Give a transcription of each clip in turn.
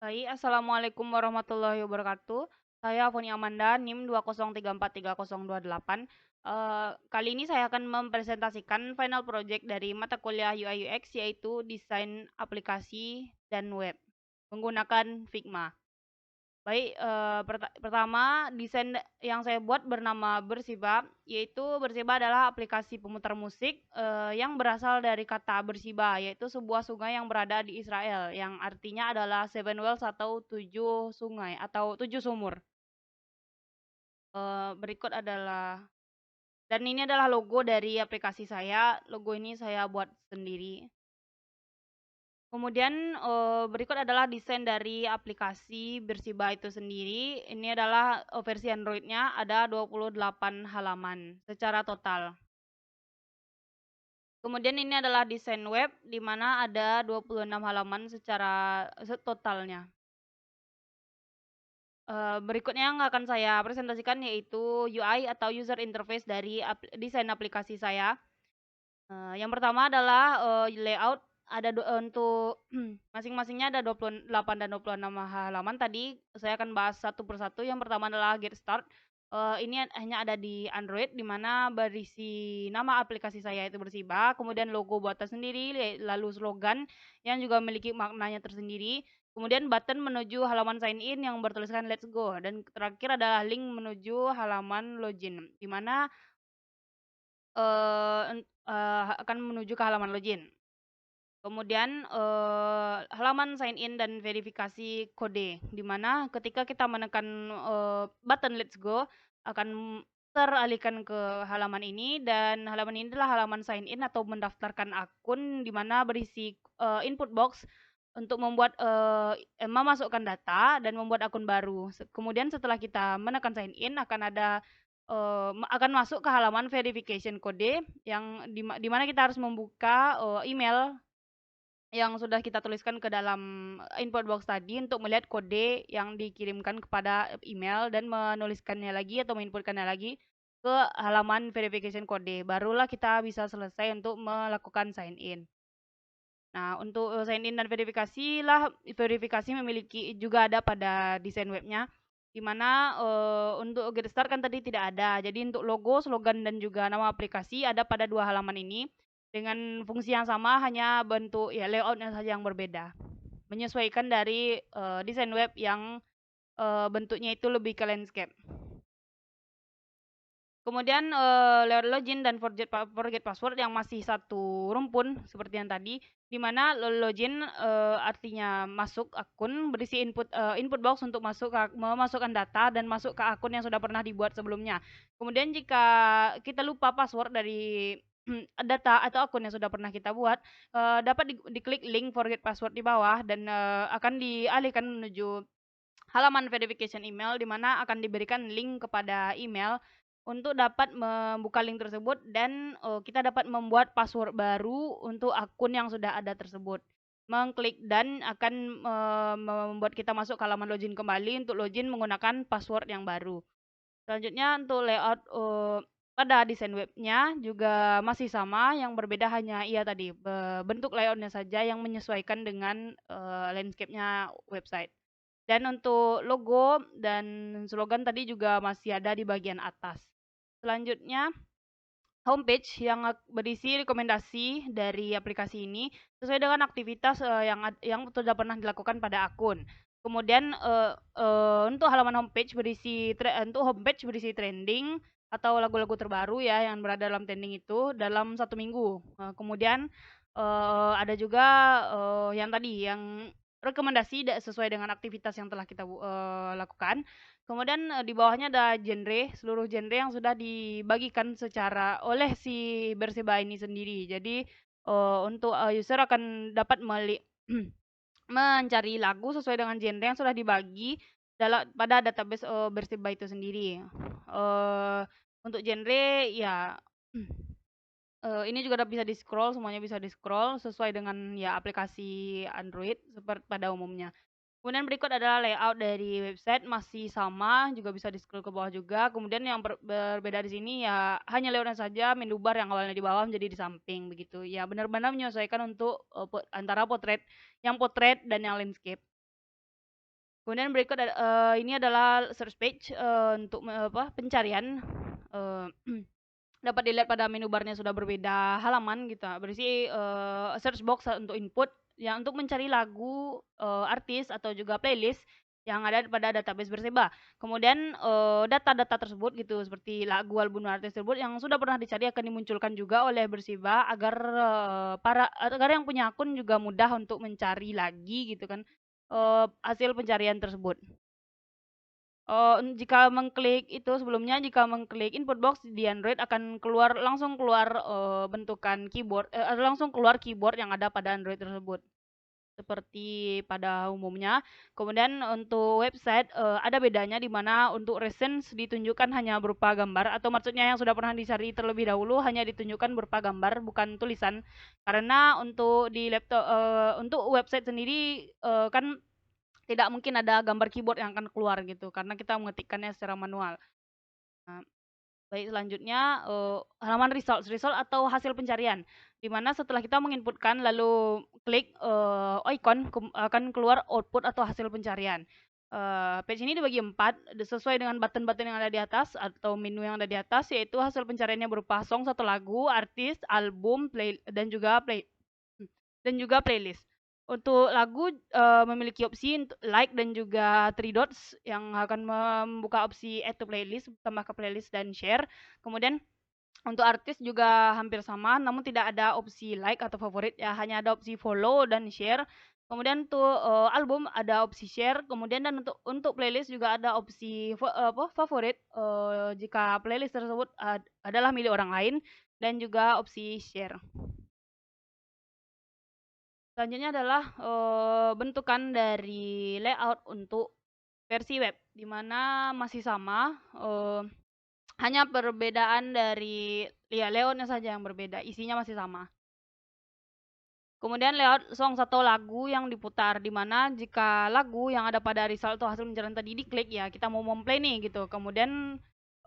Baik, assalamualaikum warahmatullahi wabarakatuh. Saya Foni Amanda, NIM 203430028. Kali ini saya akan mempresentasikan final project dari mata kuliah UI UX, yaitu desain aplikasi dan web menggunakan Figma. Baik, pertama desain yang saya buat bernama Bersiba, yaitu Bersiba adalah aplikasi pemutar musik yang berasal dari kata Bersiba, yaitu sebuah sungai yang berada di Israel, yang artinya adalah Seven Wells atau tujuh sungai atau tujuh sumur. Berikut adalah dan ini adalah logo dari aplikasi saya. Logo ini saya buat sendiri. Kemudian, berikut adalah desain dari aplikasi Bersiba itu sendiri. Ini adalah, versi Android-nya ada 28 halaman secara total. Kemudian ini adalah desain web, di mana ada 26 halaman secara totalnya. Berikutnya yang akan saya presentasikan yaitu UI atau user interface dari desain aplikasi saya. Yang pertama adalah, layout ada untuk masing-masingnya ada 28 dan 26 halaman. Tadi saya akan bahas satu persatu. Yang pertama adalah get start. Ini hanya ada di Android, di mana berisi nama aplikasi saya itu Bersiba, kemudian logo buatan sendiri, lalu slogan yang juga memiliki maknanya tersendiri, kemudian button menuju halaman sign in yang bertuliskan let's go, dan terakhir adalah link menuju halaman login, di mana akan menuju ke halaman login. Kemudian, halaman sign in dan verifikasi kode, di mana ketika kita menekan, button let's go akan teralihkan ke halaman ini, dan halaman ini adalah halaman sign in atau mendaftarkan akun, di mana berisi, input box untuk membuat, memasukkan data dan membuat akun baru. Kemudian setelah kita menekan sign in akan ada, akan masuk ke halaman verification kode yang di mana kita harus membuka, email yang sudah kita tuliskan ke dalam input box tadi untuk melihat kode yang dikirimkan kepada email dan menuliskannya lagi atau menginputkannya lagi ke halaman verification kode. Barulah kita bisa selesai untuk melakukan sign in. Nah, untuk sign in dan verifikasi memiliki juga ada pada desain webnya, di mana untuk get start kan tadi tidak ada. Jadi untuk logo, slogan dan juga nama aplikasi ada pada dua halaman ini dengan fungsi yang sama, hanya bentuk ya layoutnya saja yang berbeda. Menyesuaikan dari desain web yang bentuknya itu lebih ke landscape. Kemudian, lewat login dan forget password yang masih satu rumpun seperti yang tadi, di mana login, artinya masuk akun, berisi input box untuk memasukkan data dan masuk ke akun yang sudah pernah dibuat sebelumnya. Kemudian jika kita lupa password dari data atau akun yang sudah pernah kita buat, dapat diklik link forget password di bawah dan, akan dialihkan menuju halaman verification email, di mana akan diberikan link kepada email untuk dapat membuka link tersebut dan, kita dapat membuat password baru untuk akun yang sudah ada tersebut. Mengklik dan akan, membuat kita masuk ke halaman login kembali untuk login menggunakan password yang baru. Selanjutnya untuk layout, pada desain webnya juga masih sama, yang berbeda hanya tadi, bentuk layoutnya saja yang menyesuaikan dengan, landscape-nya website. Dan untuk logo dan slogan tadi juga masih ada di bagian atas. Selanjutnya, homepage yang berisi rekomendasi dari aplikasi ini sesuai dengan aktivitas, yang sudah pernah dilakukan pada akun. Kemudian, untuk halaman homepage untuk homepage berisi trending atau lagu-lagu terbaru ya yang berada dalam trending itu dalam satu minggu. Kemudian, ada juga, yang tadi yang rekomendasi sesuai dengan aktivitas yang telah kita lakukan. Kemudian, di bawahnya ada genre, seluruh genre yang sudah dibagikan secara oleh si Bersiba ini sendiri. Jadi, untuk, user akan dapat mencari lagu sesuai dengan genre yang sudah dibagi pada database, Bersiba itu sendiri. Untuk genre ya, ini juga bisa di-scroll, semuanya bisa di-scroll sesuai dengan ya aplikasi Android seperti pada umumnya. Kemudian berikut adalah layout dari website, masih sama, juga bisa di-scroll ke bawah juga. Kemudian yang berbeda di sini ya hanya layoutnya saja, menu bar yang awalnya di bawah menjadi di samping begitu. Ya benar-benar menyesuaikan untuk, antara potret dan yang landscape. Kemudian berikut ini adalah search page, untuk pencarian, eee, dapat dilihat pada menu barnya sudah berbeda halaman gitu, berisi, search box untuk input yang untuk mencari lagu, artis atau juga playlist yang ada pada database Berseba. Kemudian, data-data tersebut gitu seperti lagu, album, artis tersebut yang sudah pernah dicari akan dimunculkan juga oleh Berseba agar, agar yang punya akun juga mudah untuk mencari lagi gitu kan, hasil pencarian tersebut. Jika mengklik itu sebelumnya jika mengklik input box di Android akan langsung keluar, bentukan keyboard langsung keluar keyboard yang ada pada Android tersebut, seperti pada umumnya. Kemudian untuk website, ada bedanya di mana untuk recent ditunjukkan hanya berupa gambar atau maksudnya yang sudah pernah dicari terlebih dahulu hanya ditunjukkan berupa gambar bukan tulisan. Karena untuk di laptop untuk website sendiri, kan tidak mungkin ada gambar keyboard yang akan keluar gitu, karena kita mengetikkannya secara manual. Nah, baik selanjutnya, halaman result atau hasil pencarian, di mana setelah kita menginputkan lalu klik, icon akan keluar output atau hasil pencarian. Page ini dibagi 4 sesuai dengan button-button yang ada di atas atau menu yang ada di atas, yaitu hasil pencariannya berupa song 1 lagu, artis, album, dan juga playlist. Untuk lagu, memiliki opsi like dan juga three dots yang akan membuka opsi add to playlist, tambah ke playlist dan share. Kemudian untuk artis juga hampir sama, namun tidak ada opsi like atau favorit ya, hanya ada opsi follow dan share. Kemudian untuk, album ada opsi share, kemudian dan untuk playlist juga ada opsi favorit, jika playlist tersebut adalah milik orang lain dan juga opsi share. Selanjutnya adalah, bentukan dari layout untuk versi web, di mana masih sama, hanya perbedaan dari layout-nya saja yang berbeda, isinya masih sama. Kemudian layout song atau lagu yang diputar, di mana jika lagu yang ada pada result atau hasil pencarian tadi diklik ya, kita mau memplay nih gitu, kemudian,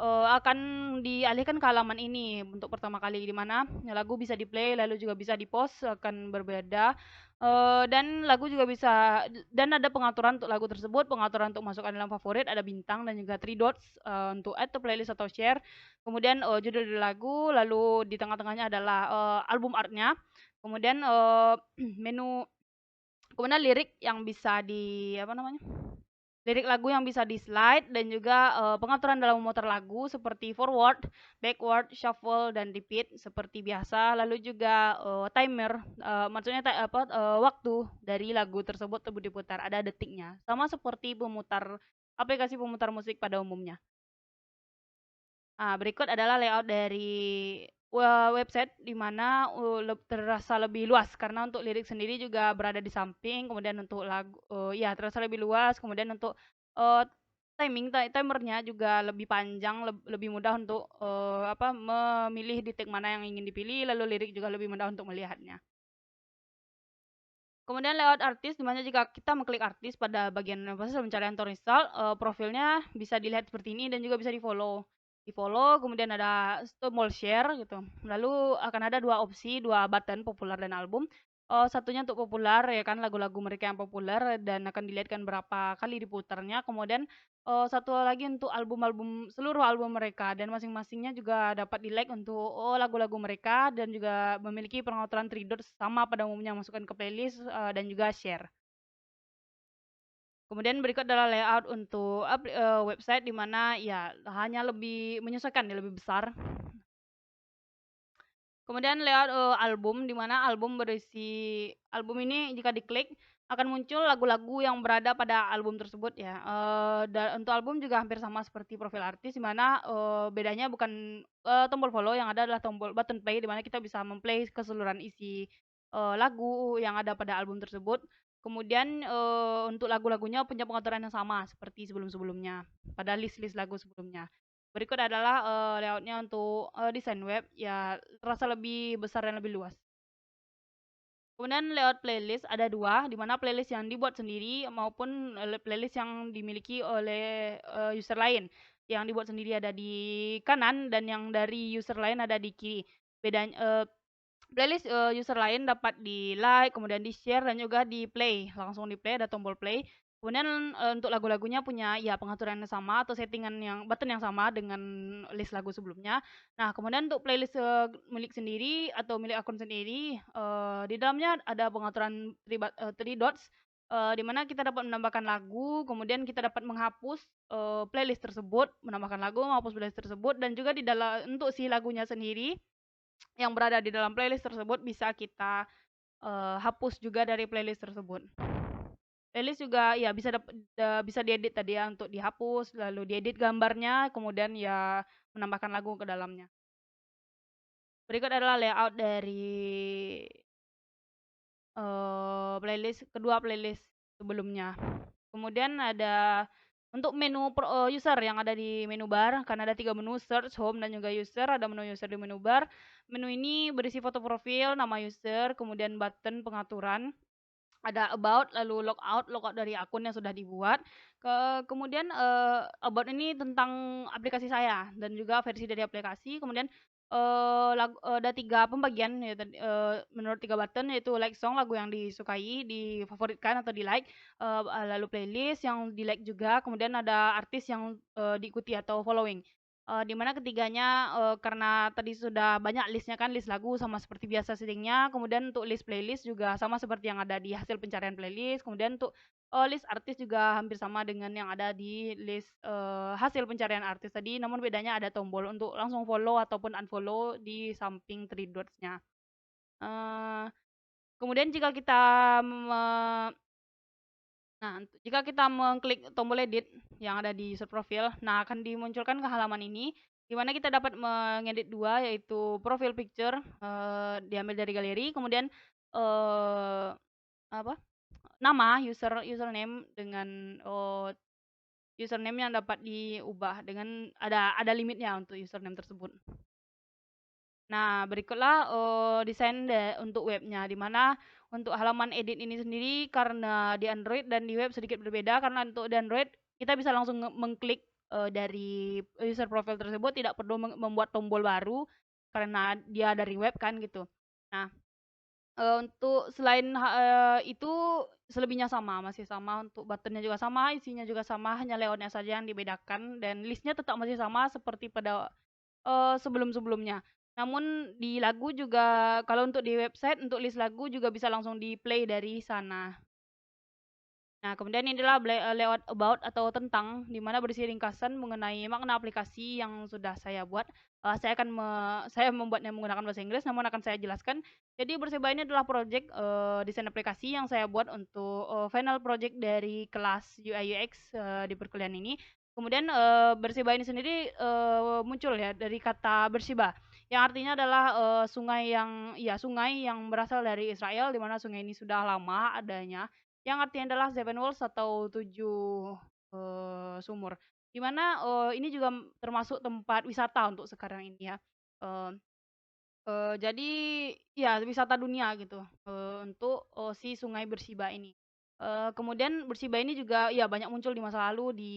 akan dialihkan ke halaman ini untuk pertama kali, di mana lagu bisa di-play lalu juga bisa di-pause akan berbeda, dan lagu juga bisa dan ada pengaturan untuk lagu tersebut, pengaturan untuk masukkan dalam favorit, ada bintang dan juga three dots, untuk add to playlist atau share. Kemudian, judul lagu, lalu di tengah-tengahnya adalah, album art-nya. Kemudian, menu kemudian lirik yang bisa lirik lagu yang bisa di-slide dan juga, pengaturan dalam memutar lagu seperti forward, backward, shuffle, dan repeat seperti biasa. Lalu juga, timer, maksudnya waktu dari lagu tersebut diputar, ada detiknya. Sama seperti aplikasi pemutar musik pada umumnya. Nah, berikut adalah layout dari, website di mana, terasa lebih luas karena untuk lirik sendiri juga berada di samping, kemudian untuk lagu ya terasa lebih luas, kemudian untuk, eee, timernya juga lebih panjang, lebih mudah untuk, memilih detik mana yang ingin dipilih, lalu lirik juga lebih mudah untuk melihatnya. Kemudian layout artis, di mana jika kita mengklik artis pada bagian pencarian atau result, profilnya bisa dilihat seperti ini dan juga bisa di-follow. Di-follow, kemudian ada tombol share gitu. Lalu akan ada 2 opsi, 2 button populer dan album. Satunya untuk populer ya kan lagu-lagu mereka yang populer dan akan dilihatkan berapa kali diputarnya. Kemudian, satu lagi untuk seluruh album mereka dan masing-masingnya juga dapat di-like untuk, lagu-lagu mereka dan juga memiliki pengaturan three dots sama pada umumnya masukkan ke playlist, dan juga share. Kemudian berikut adalah layout untuk website di mana ya hanya lebih menyesuaikan ya, lebih besar. Kemudian layout, album, di mana album ini jika diklik akan muncul lagu-lagu yang berada pada album tersebut ya, untuk album juga hampir sama seperti profil artis, di mana, bedanya bukan, tombol follow, yang ada adalah tombol button play, di mana kita bisa memplay keseluruhan isi, lagu yang ada pada album tersebut. Kemudian, untuk lagu-lagunya punya pengaturan yang sama seperti sebelum-sebelumnya, pada list-list lagu sebelumnya. Berikut adalah, layout untuk, desain web, ya terasa lebih besar dan lebih luas. Kemudian layout playlist ada 2, di mana playlist yang dibuat sendiri maupun, playlist yang dimiliki oleh, user lain. Yang dibuat sendiri ada di kanan dan yang dari user lain ada di kiri. Playlist, user lain dapat di-like, kemudian di-share dan juga di-play, langsung di-play, ada tombol play. Kemudian, untuk lagu-lagunya punya ya pengaturan yang sama atau settingan yang button yang sama dengan list lagu sebelumnya. Nah, kemudian untuk playlist, milik sendiri atau milik akun sendiri, di dalamnya ada pengaturan three dots, di mana kita dapat menambahkan lagu, kemudian kita dapat menghapus, playlist tersebut, menambahkan lagu, menghapus playlist tersebut, dan juga di dalam untuk si lagunya sendiri yang berada di dalam playlist tersebut bisa kita, hapus juga dari playlist tersebut. Playlist juga ya bisa diedit tadi ya untuk dihapus, lalu diedit gambarnya, kemudian ya menambahkan lagu ke dalamnya. Berikut adalah layout dari, kedua playlist sebelumnya. Kemudian ada untuk menu user yang ada di menu bar, karena ada 3 menu, search, home, dan juga user, ada menu user di menu bar. Menu ini berisi foto profil, nama user, kemudian button pengaturan, ada about, lalu logout dari akun yang sudah dibuat. Kemudian, about ini tentang aplikasi saya dan juga versi dari aplikasi. Kemudian, ada 3 pembagian ya tadi, menurut 3 button yaitu like song, lagu yang disukai, difavoritkan atau di-like, lalu playlist yang di-like juga, kemudian ada artis yang, diikuti atau following. Di mana ketiganya, karena tadi sudah banyak list-nya kan, list lagu sama seperti biasa setting-nya, kemudian untuk list playlist juga sama seperti yang ada di hasil pencarian playlist, kemudian untuk, list artis juga hampir sama dengan yang ada di list, hasil pencarian artis tadi, namun bedanya ada tombol untuk langsung follow ataupun unfollow di samping three dots-nya. Eee, Kemudian jika kita jika kita mengklik tombol edit yang ada di user profil, nah akan dimunculkan ke halaman ini, di mana kita dapat mengedit 2 yaitu profile picture, diambil dari galeri, kemudian, eee, apa, nama, username dengan, username yang dapat diubah dengan ada limitnya untuk username tersebut. Nah, berikutlah, desain untuk webnya, di mana untuk halaman edit ini sendiri karena di Android dan di web sedikit berbeda, karena untuk di Android kita bisa langsung mengklik, dari user profile tersebut, tidak perlu membuat tombol baru karena dia dari web kan gitu. Nah, untuk selain itu selebihnya sama, masih sama untuk button juga sama, isinya juga sama, hanya layout-nya saja yang dibedakan dan list-nya tetap masih sama seperti pada sebelum-sebelumnya. Namun di lagu juga kalau untuk di website, untuk list lagu juga bisa langsung di-play dari sana. Nah, kemudian ini adalah layout about atau tentang, di mana berisi ringkasan mengenai makna aplikasi yang sudah saya buat. Saya membuatnya menggunakan bahasa Inggris, namun akan saya jelaskan. Jadi Berseba ini adalah project, desain aplikasi yang saya buat untuk, final project dari kelas UI UX, di perkuliahan ini. Kemudian, Berseba ini sendiri, muncul ya dari kata Berseba, yang artinya adalah, sungai yang berasal dari Israel, di mana sungai ini sudah lama adanya, yang artinya adalah Seven Walls atau 7 sumur. Di mana, ini juga termasuk tempat wisata untuk sekarang ini ya. Eee jadi ya wisata dunia gitu, untuk, si Sungai Bershiba ini. Kemudian Bershiba ini juga ya banyak muncul di masa lalu di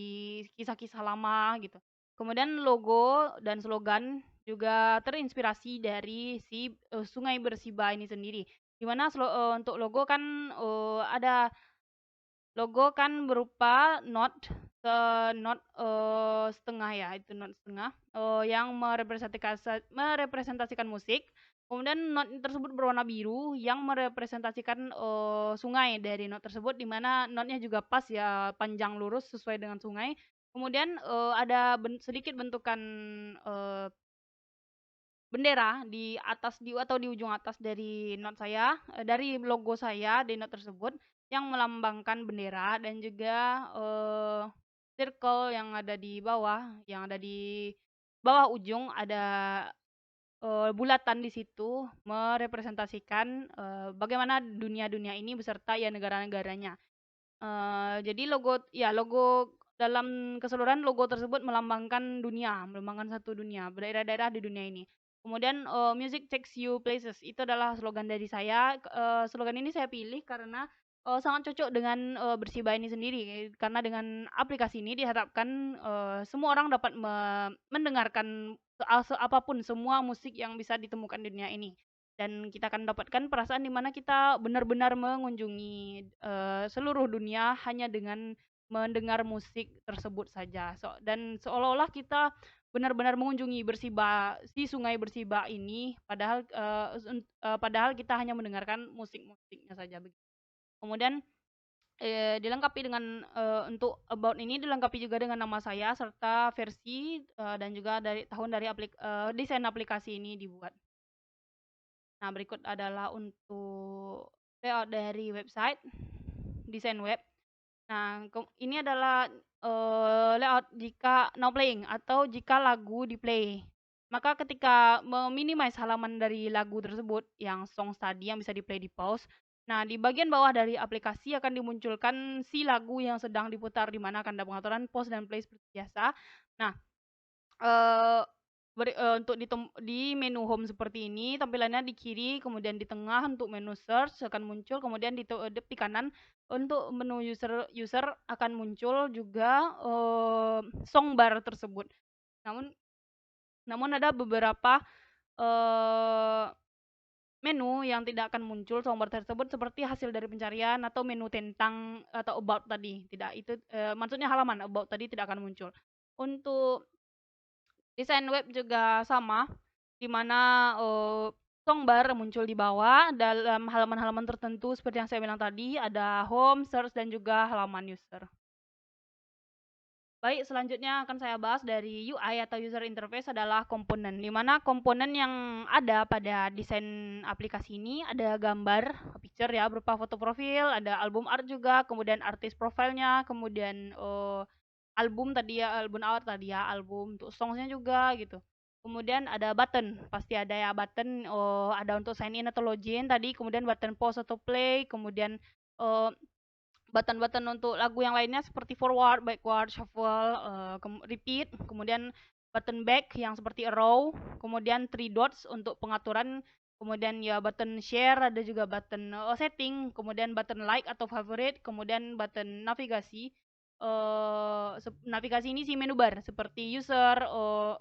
kisah-kisah lama gitu. Kemudian logo dan slogan juga terinspirasi dari si, Sungai Bershiba ini sendiri. Di mana untuk logo kan, ada logo kan berupa not, setengah ya, itu not setengah, yang merepresentasikan musik. Kemudian not tersebut berwarna biru yang merepresentasikan, sungai dari not tersebut, di mana not-nya juga pas ya, panjang lurus sesuai dengan sungai. Kemudian, ada sedikit bentukan, eee bendera di atas atau di ujung atas dari not saya, dari logo saya di not tersebut yang melambangkan bendera dan juga, circle yang ada di bawah ujung ada, bulatan di situ merepresentasikan, bagaimana dunia-dunia ini beserta ya negara-negaranya. Jadi logo dalam keseluruhan logo tersebut melambangkan dunia, melambangkan satu dunia, daerah-daerah di dunia ini. Kemudian, "Music takes you places" itu adalah slogan dari saya, slogan ini saya pilih karena, sangat cocok dengan, Bershiba ini sendiri. Karena dengan aplikasi ini diharapkan, semua orang dapat mendengarkan apa semua musik yang bisa ditemukan di dunia ini. dan kita akan mendapatkan perasaan di mana kita benar-benar mengunjungi seluruh dunia hanya dengan mendengar musik tersebut saja. Dan seolah-olah kita benar-benar mengunjungi Bersibak, si Sungai Bersibak ini, padahal kita hanya mendengarkan musik-musiknya saja. Kemudian dilengkapi dengan untuk About ini dilengkapi juga dengan nama saya serta versi dan juga dari tahun dari desain aplikasi ini dibuat. Nah, berikut adalah untuk layout dari website, desain web. Nah, ini adalah layout jika now playing atau jika lagu di-play. Maka ketika meminimize halaman dari lagu tersebut yang songs tadi yang bisa di-play di pause. Nah, di bagian bawah dari aplikasi akan dimunculkan si lagu yang sedang diputar di mana akan ada pengaturan pause dan play seperti biasa. Nah, eh untuk di menu home seperti ini, tampilannya di kiri, kemudian di tengah untuk menu search akan muncul, kemudian di kanan untuk menu user akan muncul juga songbar tersebut. Namun ada beberapa menu yang tidak akan muncul songbar tersebut seperti hasil dari pencarian atau menu tentang atau about tadi. Tidak itu maksudnya halaman about tadi tidak akan muncul. Untuk desain web juga sama, di mana songbar muncul di bawah dalam halaman-halaman tertentu seperti yang saya bilang tadi, ada home, search, dan juga halaman user. Baik, selanjutnya akan saya bahas dari UI atau user interface adalah komponen, di mana komponen yang ada pada desain aplikasi ini ada gambar, picture ya, berupa foto profil, ada album art juga, kemudian artis profilnya, kemudian album tadi ya, album art tadi ya, album untuk songsnya juga gitu. Kemudian ada button, pasti ada ya button, ada untuk sign in atau login tadi, kemudian button pause atau play, kemudian button-button untuk lagu yang lainnya seperti forward, backward, shuffle, repeat, kemudian button back yang seperti arrow, kemudian three dots untuk pengaturan, kemudian ya button share, ada juga button setting, kemudian button like atau favorite, kemudian button navigasi. Navigasi ini sih menu bar seperti user,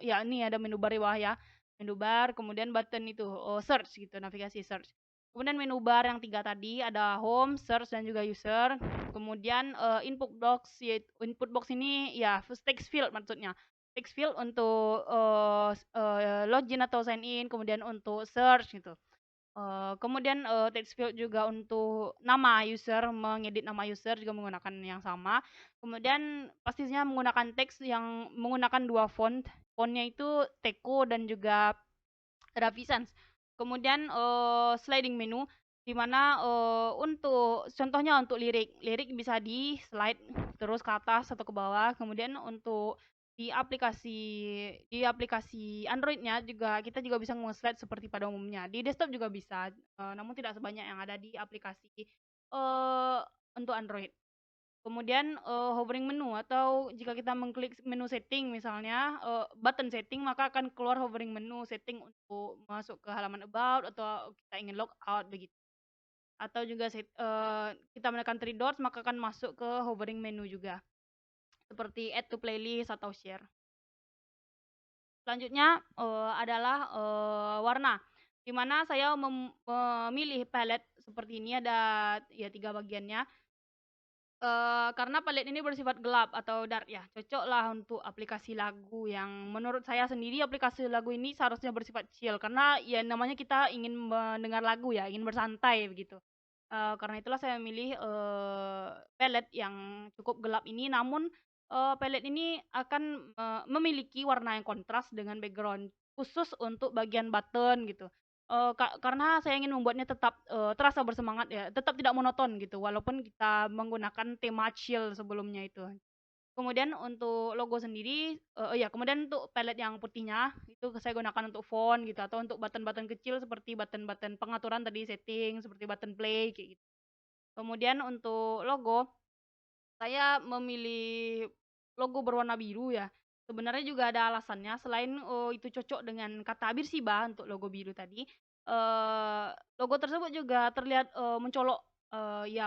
ya ini ada menu bar di bawah ya, menu bar, kemudian button itu search gitu, navigasi search. Kemudian menu bar yang 3 tadi ada home, search, dan juga user. Kemudian input box, yaitu input box ini ya text field maksudnya. Text field untuk login atau sign in, kemudian untuk search gitu. Kemudian text field juga untuk nama user, mengedit nama user juga menggunakan yang sama. Kemudian pastinya menggunakan teks yang menggunakan 2 font. Fontnya itu Teco dan juga Ravisans. Kemudian sliding menu di mana untuk contohnya untuk lirik bisa di slide terus ke atas atau ke bawah. Kemudian untuk di aplikasi Android-nya juga kita juga bisa nge-slide seperti pada umumnya. Di desktop juga bisa, namun tidak sebanyak yang ada di aplikasi untuk Android. Kemudian hovering menu atau jika kita mengklik menu setting misalnya button setting maka akan keluar hovering menu setting untuk masuk ke halaman about atau kita ingin log out begitu. Atau juga kita menekan three dots maka akan masuk ke hovering menu juga. Seperti add to playlist atau share. Selanjutnya adalah warna, di mana saya memilih palette seperti ini ada ya 3 bagiannya. Karena palette ini bersifat gelap atau dark ya, cocoklah untuk aplikasi lagu yang menurut saya sendiri aplikasi lagu ini seharusnya bersifat chill karena ya namanya kita ingin mendengar lagu ya, ingin bersantai begitu. Karena itulah saya memilih palette yang cukup gelap ini, namun palette ini akan memiliki warna yang kontras dengan background khusus untuk bagian button gitu. Karena saya ingin membuatnya tetap terasa bersemangat ya, tetap tidak monoton gitu, walaupun kita menggunakan tema chill sebelumnya itu. Kemudian untuk logo sendiri, kemudian untuk palette yang putihnya itu saya gunakan untuk font gitu atau untuk button-button kecil seperti button-button pengaturan tadi setting seperti button play kayak gitu. Kemudian untuk logo, saya memilih logo berwarna biru ya. Sebenarnya juga ada alasannya selain itu cocok dengan kata Birsiba untuk logo biru tadi. Logo tersebut juga terlihat mencolok ya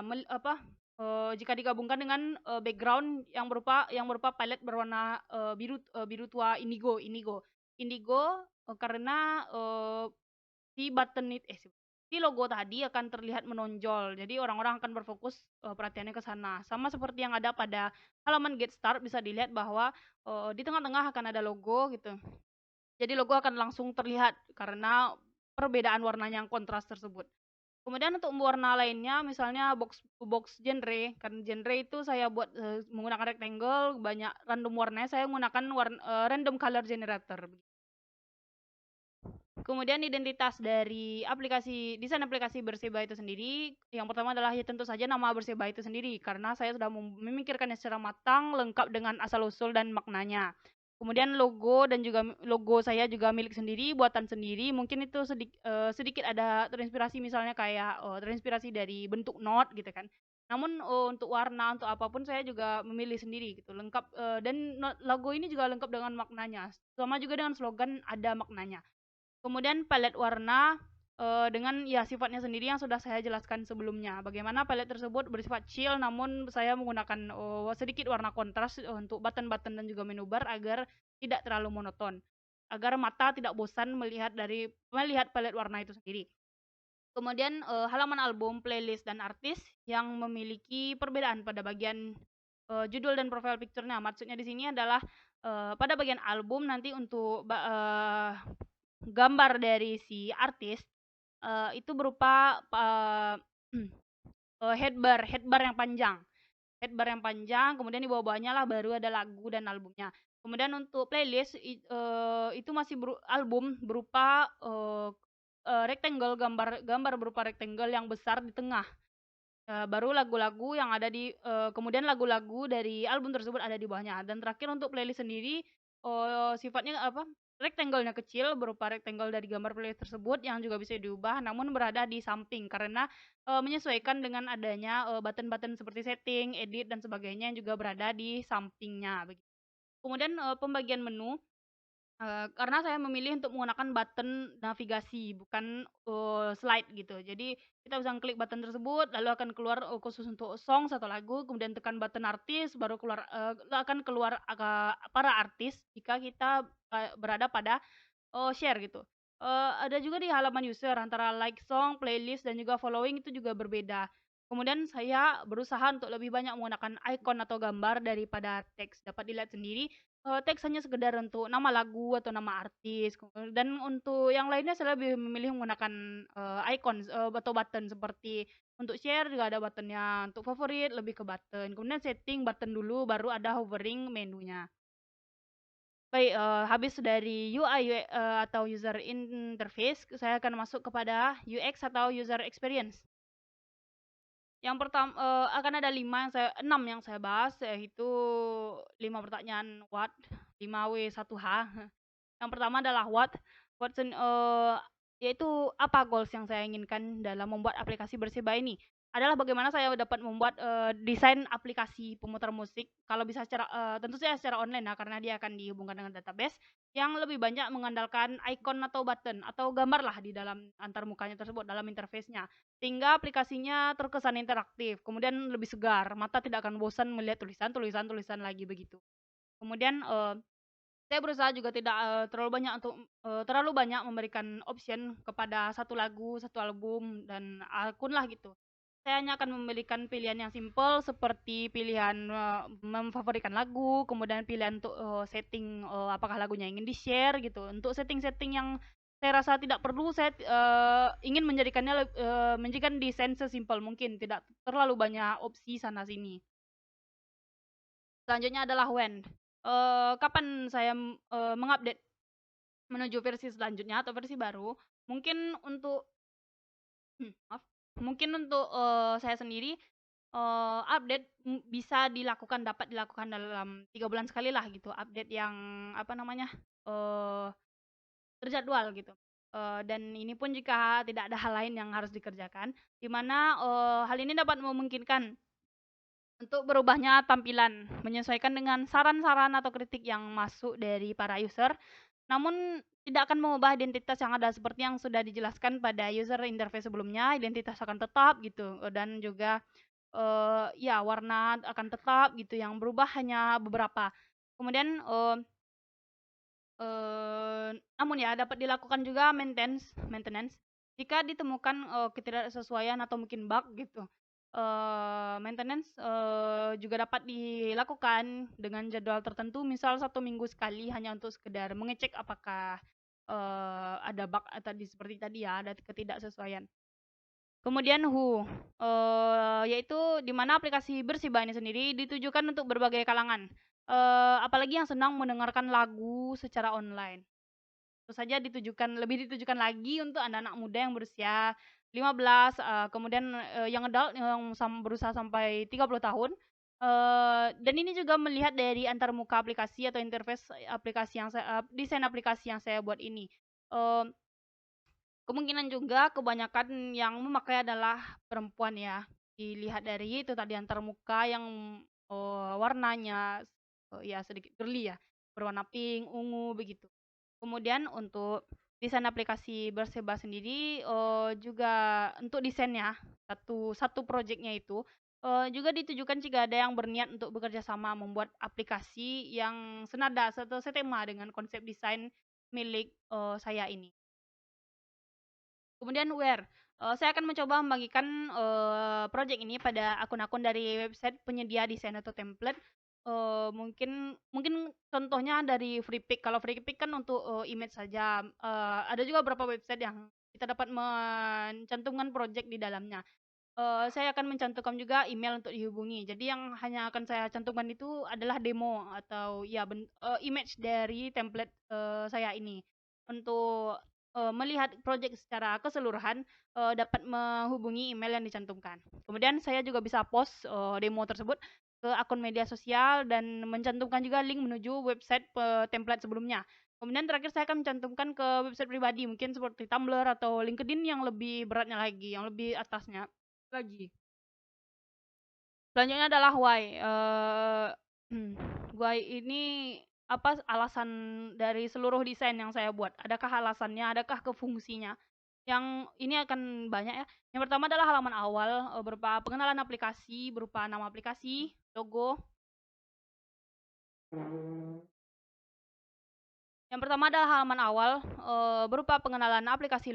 jika digabungkan dengan background yang berupa palet berwarna biru tua indigo. Indigo karena si button si logo tadi akan terlihat menonjol. Jadi orang-orang akan berfokus perhatiannya ke sana. Sama seperti yang ada pada halaman Get Start bisa dilihat bahwa di tengah-tengah akan ada logo gitu. Jadi logo akan langsung terlihat karena perbedaan warnanya yang kontras tersebut. Kemudian untuk warna lainnya misalnya box genre, kan genre itu saya buat menggunakan rectangle, banyak random warnanya saya menggunakan random color generator. Kemudian identitas dari desain aplikasi Berseba itu sendiri, yang pertama adalah ya tentu saja nama Berseba itu sendiri, karena saya sudah memikirkannya secara matang, lengkap dengan asal-usul dan maknanya. Kemudian logo dan juga logo saya juga milik sendiri, buatan sendiri, mungkin itu sedikit ada terinspirasi misalnya kayak terinspirasi dari bentuk note gitu kan. Namun untuk warna, untuk apapun saya juga memilih sendiri gitu, lengkap dan logo ini juga lengkap dengan maknanya. Sama juga dengan slogan ada maknanya. Kemudian palet warna dengan ya sifatnya sendiri yang sudah saya jelaskan sebelumnya. Bagaimana palet tersebut bersifat chill namun saya menggunakan sedikit warna kontras untuk button-button dan juga menu bar agar tidak terlalu monoton. Agar mata tidak bosan melihat palet warna itu sendiri. Kemudian halaman album, playlist dan artis yang memiliki perbedaan pada bagian judul dan profile picture-nya. Maksudnya di sini adalah pada bagian album nanti untuk gambar dari si artis itu berupa headbar yang panjang, kemudian di bawah-bawahnya lah baru ada lagu dan albumnya. Kemudian untuk playlist itu masih album berupa rectangle, gambar berupa rectangle yang besar di tengah. Baru lagu-lagu yang ada kemudian lagu-lagu dari album tersebut ada di bawahnya. Dan terakhir untuk playlist sendiri sifatnya rectangle-nya kecil berupa rectangle dari gambar playlist tersebut yang juga bisa diubah namun berada di samping karena menyesuaikan dengan adanya button-button seperti setting, edit dan sebagainya yang juga berada di sampingnya. Kemudian pembagian menu karena saya memilih untuk menggunakan button navigasi bukan slide gitu. Jadi kita bisa klik button tersebut lalu akan keluar khusus untuk songs atau lagu, kemudian tekan button artis baru akan keluar para artis jika kita berada pada share gitu. Ada juga di halaman user antara like song, playlist dan juga following itu juga berbeda. Kemudian saya berusaha untuk lebih banyak menggunakan icon atau gambar daripada teks. Dapat dilihat sendiri teks hanya sekedar untuk nama lagu atau nama artis, dan untuk yang lainnya saya lebih memilih menggunakan icon atau button seperti untuk share juga ada buttonnya, untuk favorit lebih ke button, kemudian setting button dulu baru ada hovering menunya. Baik, habis dari UI atau user interface, saya akan masuk kepada UX atau user experience. Yang pertama akan ada 6 yang saya bahas, yaitu 5 pertanyaan what, 5W1H. Yang pertama adalah what, yaitu apa goals yang saya inginkan dalam membuat aplikasi Berseba ini. Adalah bagaimana saya dapat membuat desain aplikasi pemutar musik kalau bisa tentu saja secara online ya, karena dia akan dihubungkan dengan database yang lebih banyak mengandalkan icon atau button atau gambar lah di dalam antar mukanya tersebut dalam interface-nya. Sehingga aplikasinya terkesan interaktif, kemudian lebih segar, mata tidak akan bosan melihat tulisan lagi begitu. Kemudian saya berusaha juga tidak terlalu banyak memberikan option kepada satu lagu, satu album dan akun lah gitu. Saya hanya akan memberikan pilihan yang simple seperti pilihan memfavoritkan lagu, kemudian pilihan untuk setting apakah lagunya ingin di-share gitu. Untuk setting-setting yang saya rasa tidak perlu, saya ingin menjadikan desain sesimpel mungkin, tidak terlalu banyak opsi sana sini. Selanjutnya adalah when. Kapan saya mengupdate menuju versi selanjutnya atau versi baru? Mungkin untuk saya sendiri update dapat dilakukan dalam 3 bulan sekali lah gitu, update yang terjadwal gitu. Dan ini pun jika tidak ada hal lain yang harus dikerjakan, di mana hal ini dapat memungkinkan untuk berubahnya tampilan, menyesuaikan dengan saran-saran atau kritik yang masuk dari para user, namun tidak akan mengubah identitas yang ada seperti yang sudah dijelaskan pada user interface sebelumnya, identitas akan tetap gitu, dan juga ya warna akan tetap gitu, yang berubah hanya beberapa. Kemudian namun ya dapat dilakukan juga maintenance Jika ditemukan, ketidaksesuaian atau mungkin bug gitu, maintenance, juga dapat dilakukan dengan jadwal tertentu, misal 1 minggu sekali hanya untuk sekedar mengecek apakah, ada bug tadi seperti tadi ya, ada ketidaksesuaian. Kemudian yaitu di mana aplikasi Bersih ini sendiri ditujukan untuk berbagai kalangan, apalagi yang senang mendengarkan lagu secara online. Tentu saja lebih ditujukan lagi untuk anak-anak muda yang berusia 15, kemudian, yang adult yang berusaha sampai 30 tahun, dan ini juga melihat dari antarmuka aplikasi atau interface aplikasi yang desain aplikasi yang saya buat ini. Mmm, Kemungkinan juga kebanyakan yang memakai adalah perempuan ya, dilihat dari itu tadi antarmuka yang, warnanya, ya sedikit girly ya, berwarna pink, ungu, begitu. Kemudian untuk desain aplikasi Berseba sendiri, juga untuk desainnya, satu satu projeknya itu, juga ditujukan jika ada yang berniat untuk bekerja sama membuat aplikasi yang senada atau setema dengan konsep desain milik, saya ini. Kemudian where, saya akan mencoba membagikan, project ini pada akun-akun dari website penyedia desain atau template, mungkin mungkin contohnya dari Freepik. Kalau Freepik kan untuk, image saja, ada juga beberapa website yang kita dapat mencantumkan project di dalamnya. Saya akan mencantumkan juga email untuk dihubungi. Jadi yang hanya akan saya cantumkan itu adalah demo atau ya image dari template, saya ini. Untuk, melihat project secara keseluruhan, dapat menghubungi email yang dicantumkan. Kemudian saya juga bisa post, demo tersebut ke akun media sosial dan mencantumkan juga link menuju website, template sebelumnya. Kemudian terakhir saya akan mencantumkan ke website pribadi, mungkin seperti Tumblr atau LinkedIn yang lebih beratnya lagi, yang lebih atasnya lagi. Selanjutnya adalah why, why ini apa alasan dari seluruh desain yang saya buat, adakah alasannya, adakah ke fungsinya? Yang ini akan banyak ya. Yang pertama adalah halaman awal, berupa pengenalan aplikasi, berupa nama aplikasi, logo. Yang pertama adalah halaman awal, berupa pengenalan aplikasi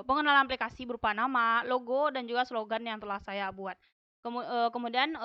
pengenalan aplikasi berupa nama, logo, dan juga slogan yang telah saya buat. Kemudian,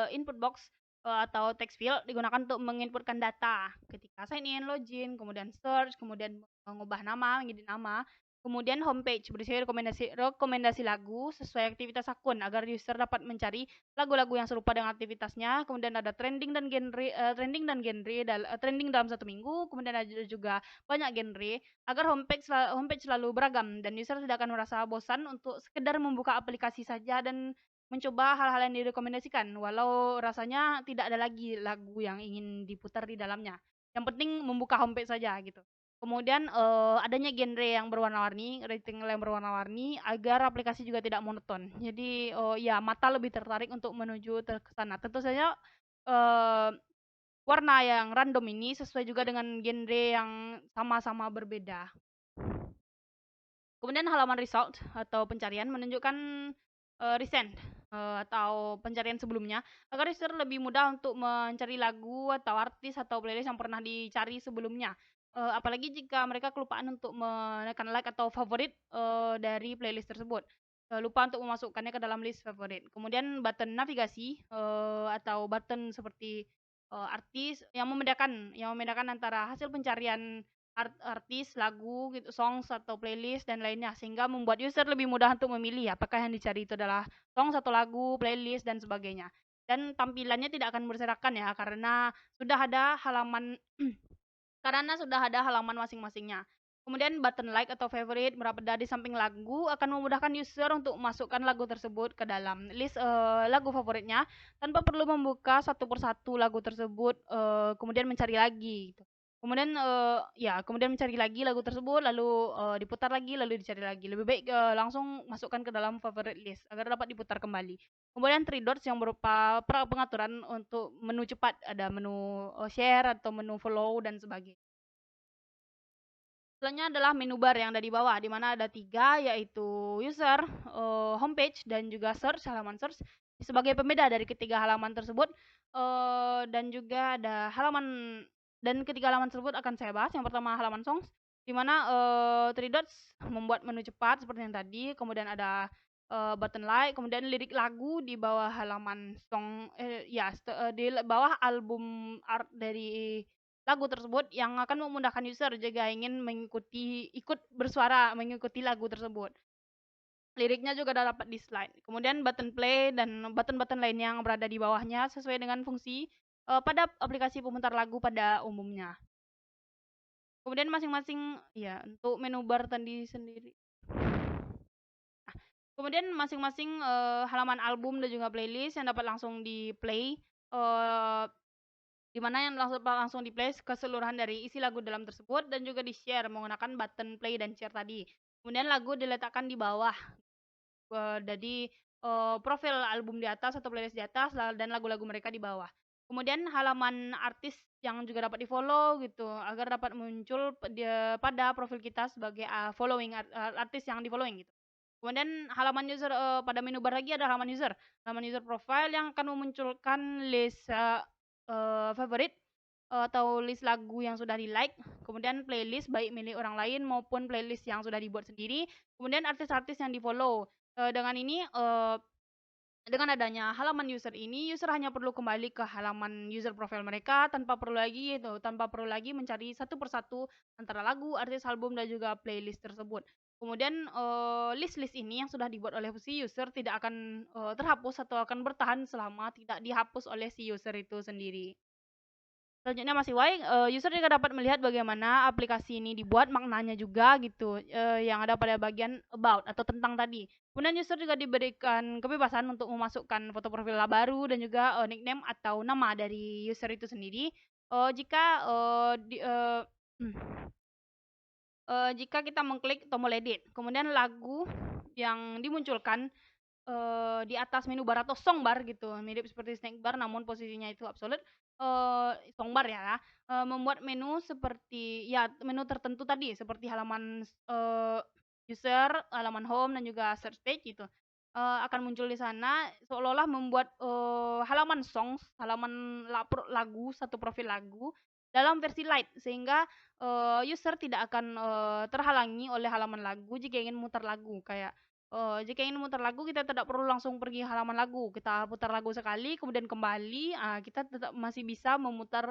input box, atau text field digunakan untuk menginputkan data ketika sign in, login, kemudian search, kemudian mengubah nama, mengedit nama. Kemudian homepage berisi rekomendasi rekomendasi lagu sesuai aktivitas akun agar user dapat mencari lagu-lagu yang serupa dengan aktivitasnya. Kemudian ada trending dalam 1 minggu. Kemudian ada juga banyak genre agar homepage selalu beragam dan user tidak akan merasa bosan untuk sekedar membuka aplikasi saja dan mencoba hal-hal yang direkomendasikan walau rasanya tidak ada lagi lagu yang ingin diputar di dalamnya. Yang penting membuka homepage saja gitu. Kemudian, adanya genre yang berwarna-warni, rectangle yang berwarna-warni agar aplikasi juga tidak monoton. Jadi, ya mata lebih tertarik untuk menuju ke sana. Tentu saja, eee, warna yang random ini sesuai juga dengan genre yang sama-sama berbeda. Kemudian halaman result atau pencarian menunjukkan, recent, atau pencarian sebelumnya, agar user lebih mudah untuk mencari lagu atau artis atau playlist yang pernah dicari sebelumnya. Apalagi jika mereka kelupaan untuk menekan like atau favorit, dari playlist tersebut. Lupa untuk memasukkannya ke dalam list favorit. Kemudian button navigasi, atau button seperti, artis yang membedakan antara hasil pencarian artis, lagu gitu, songs atau playlist dan lainnya, sehingga membuat user lebih mudah untuk memilih apakah yang dicari itu adalah songs atau lagu, playlist dan sebagainya. Dan tampilannya tidak akan berserakan ya karena sudah ada halaman masing-masingnya. Kemudian button like atau favorite berada di samping lagu akan memudahkan user untuk memasukkan lagu tersebut ke dalam list, lagu favoritnya tanpa perlu membuka satu persatu lagu tersebut, kemudian mencari lagi gitu. Kemudian mencari lagi lagu tersebut lalu, diputar lagi lalu dicari lagi. Lebih baik, langsung masukkan ke dalam favorite list agar dapat diputar kembali. Kemudian three dots yang berupa pengaturan untuk menu cepat, ada menu, share atau menu follow dan sebagainya. Selanjutnya adalah menu bar yang ada di bawah, di mana ada 3 yaitu user, homepage, dan juga search, halaman search. Sebagai pembeda dari ketiga halaman tersebut, dan juga ada halaman dan ketiga halaman tersebut akan saya bahas. Yang pertama halaman songs, di mana, 3 dots membuat menu cepat seperti yang tadi, kemudian ada, button like, kemudian lirik lagu di bawah halaman song di bawah album art dari lagu tersebut yang akan memudahkan user jika ingin ikut bersuara mengikuti lagu tersebut. Liriknya juga dapat di slide. Kemudian button play dan button-button lain yang berada di bawahnya sesuai dengan fungsi, pada aplikasi pemutar lagu pada umumnya. Kemudian masing-masing ya, untuk menu bar tadi sendiri. Kemudian masing-masing, halaman album dan juga playlist yang dapat langsung di-play, di mana yang langsung di-play keseluruhan dari isi lagu dalam tersebut dan juga di-share menggunakan button play dan share tadi. Kemudian lagu diletakkan di bawah, jadi, profil album di atas atau playlist di atas dan lagu-lagu mereka di bawah. Kemudian halaman artis yang juga dapat di-follow gitu, agar dapat muncul pada profil kita sebagai, following artis yang di-following gitu. Kemudian halaman user, pada menu bar lagi ada halaman user. Halaman user profile yang akan memunculkan list, favorit, atau list lagu yang sudah di-like, kemudian playlist baik milik orang lain maupun playlist yang sudah dibuat sendiri, kemudian artis-artis yang di-follow. Dengan ini, dengan adanya halaman user ini, user hanya perlu kembali ke halaman user profile mereka tanpa perlu lagi mencari satu persatu antara lagu, artis, album, dan juga playlist tersebut. Kemudian, list-list ini yang sudah dibuat oleh si user tidak akan, terhapus atau akan bertahan selama tidak dihapus oleh si user itu sendiri. Selanjutnya masih Y, user juga dapat melihat bagaimana aplikasi ini dibuat, maknanya juga gitu, yang ada pada bagian about atau tentang tadi. Kemudian user juga diberikan kebebasan untuk memasukkan foto profil baru dan juga, nickname atau nama dari user itu sendiri, jika, jika kita mengklik tombol edit. Kemudian lagu yang dimunculkan, di atas menu bar atau song bar gitu, mirip seperti snack bar namun posisinya itu absolute, song bar ya, membuat menu seperti ya menu tertentu tadi seperti halaman, user, halaman home dan juga search page gitu, akan muncul di sana seolah-olah membuat, halaman songs, halaman lagu, satu profil lagu dalam versi light sehingga, user tidak akan, terhalangi oleh halaman lagu jika ingin mutar lagu kayak, jika ingin mutar lagu kita tidak perlu langsung pergi halaman lagu, kita putar lagu sekali kemudian kembali, kita tetap masih bisa memutar,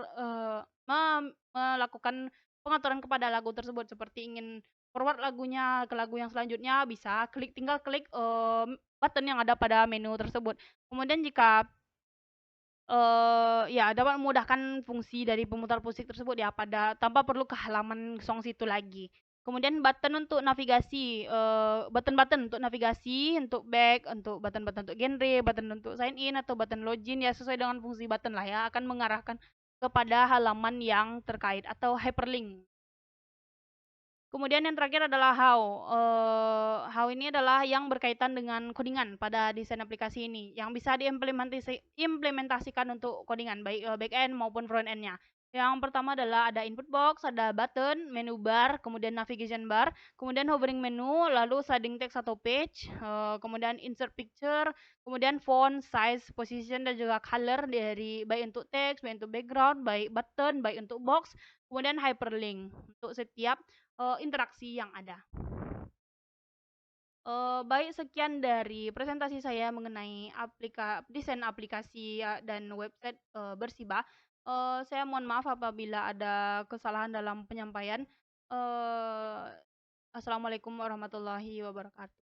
melakukan pengaturan kepada lagu tersebut seperti ingin forward lagunya ke lagu yang selanjutnya bisa tinggal klik, button yang ada pada menu tersebut. Kemudian jika, ya dapat memudahkan fungsi dari pemutar musik tersebut ya tanpa perlu ke halaman songs itu lagi. Kemudian button untuk navigasi, button-button untuk navigasi, untuk back, untuk button-button untuk genre, button untuk sign in atau button login ya sesuai dengan fungsi button lah ya, akan mengarahkan kepada halaman yang terkait atau hyperlink. Kemudian yang terakhir adalah how. How ini adalah yang berkaitan dengan codingan pada desain aplikasi ini, yang bisa implementasikan untuk codingan baik, back end maupun front end-nya. Yang pertama adalah ada input box, ada button, menu bar, kemudian navigation bar, kemudian hovering menu, lalu sliding text atau page, kemudian insert picture, kemudian font, size, position, dan juga color dari baik untuk text, baik untuk background, baik button, baik untuk box, kemudian hyperlink untuk setiap interaksi yang ada. Baik sekian dari presentasi saya mengenai desain aplikasi dan website, Bersiba. Saya mohon maaf apabila ada kesalahan dalam penyampaian. Assalamualaikum warahmatullahi wabarakatuh.